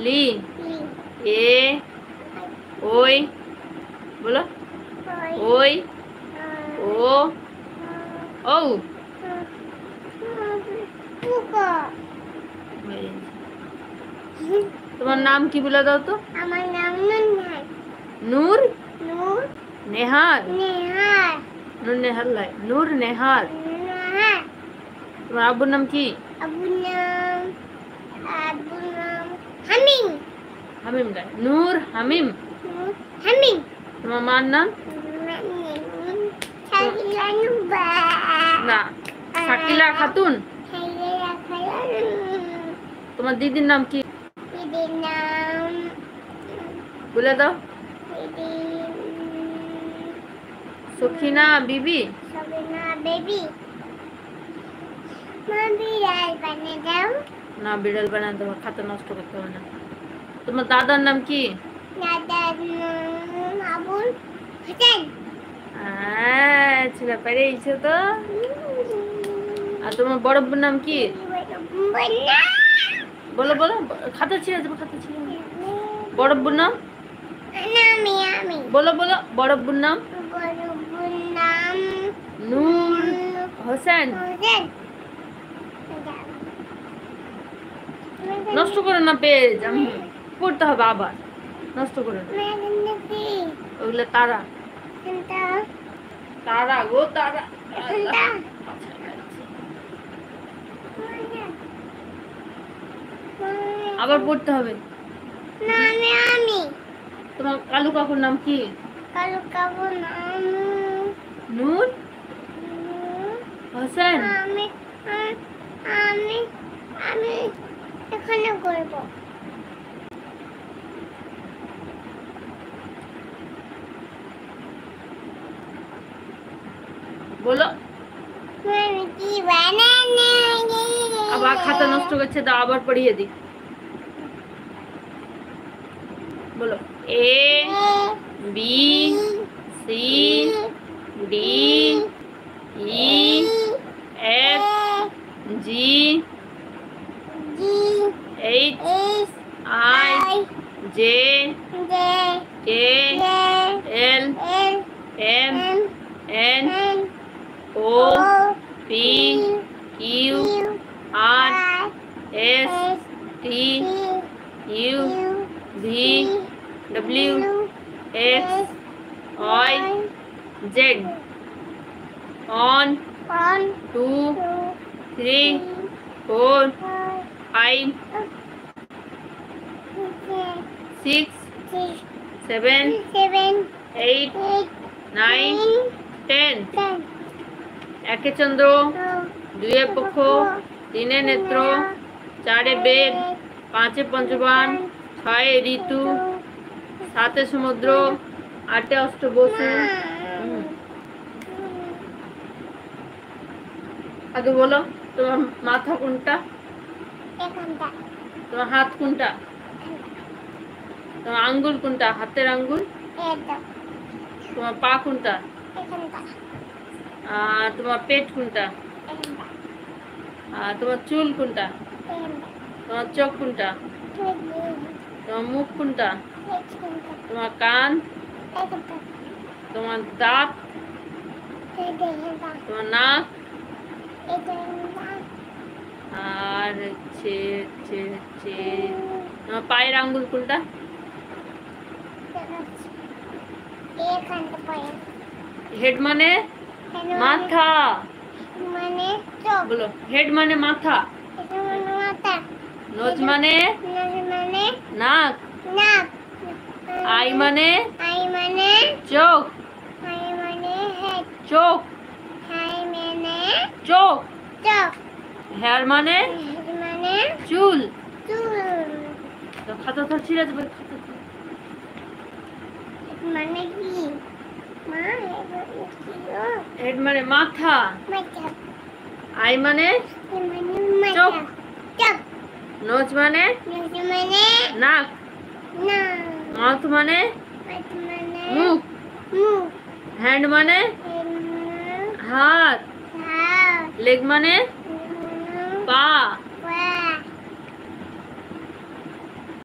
লি এ ওই বলো ওই ও ও তোমার নাম কি বলে দাও তো? আমার নাম নূর নূর নেহার নেহার নূর নেহার লাই নূর নেহার। তোমার আব্বুর নাম কি? আব্বুর নাম হামিম হামিম লাই নূর হামিম। হামিম। তোমার মার নাম? না শাকিলা খাতুন। তোমার দিদির নাম কি দিদির নাম বলে দাও? দিদি সখিনা বিবি। সবিনা বেবি। মা বিড়াল বানিয়ে দাও। না বিড়াল বানাতে তোমার খাতা নষ্ট করতে হবে না। তোমার দাদার নাম কি? দাদার নাম আবুল হোসেন। ছেলে পেরেইছো তো। আর তোমার বড় বোন নাম কি? বলো বলো খাতা ছিঁড়ে দেবো খাতা ছিঁড়ে বড় বোন নাম বলো বলো বড় বোন নাম? নূর হোসেন। নষ্ট করো না পেজ, আমি পড়তে হবে আবার। নষ্ট করো না ওগুলো তারা তারা গো তারা। আবার পড়তে হবে। তোমার কালু কাকুর নাম কি? কালু কাকুর নাম নূর হোসেন। আমি আমি আমি এখানে করব। বলো আমি কি বানানে আবার খাতা নষ্ট করছে দাও আবার পড়িয়ে দিই। বলো A B C D E F G H I J K L M N O P Q R S T U V W X Y Z. অন 2 3 4 5 6 7 8 9 10। একে চন্দ্র, দুয়ে পক্ষ, তিনে নেত্র, চারে বেদ, পাঁচে পঞ্চবান, ছয়ে ঋতু, সাতে সমুদ্র, আটে অষ্টবসু। আগে বলো তোমার মাথা কোনটা? তোমার হাত কোনটা? তোমার আঙ্গুল কোনটা? হাতের আঙ্গুল। তোমার পা কোনটা? তোমার পেট কোনটা? তোমার চুল কোনটা? তোমার চোখ কোনটা? তোমার মুখ কোনটা? তোমার কান, তোমার দাঁত, তোমার নাক, আর তোমার পায়ের আঙ্গুল কোনটা? হেড মানে মাথা। বলো হেড মানে মাথা। নোজ মানে নাক। আই মানে চোখ। চোখ চোখ। হেয়ার মানে চুল। খাতা তো ছিঁড়ে যাবে। মানে কি হেড মানে মাথা। আই মানে চোখ। নোজ মানে নাক। মাউথ মানে মুখ। হ্যান্ড মানে হাত। লেগ মানে পা।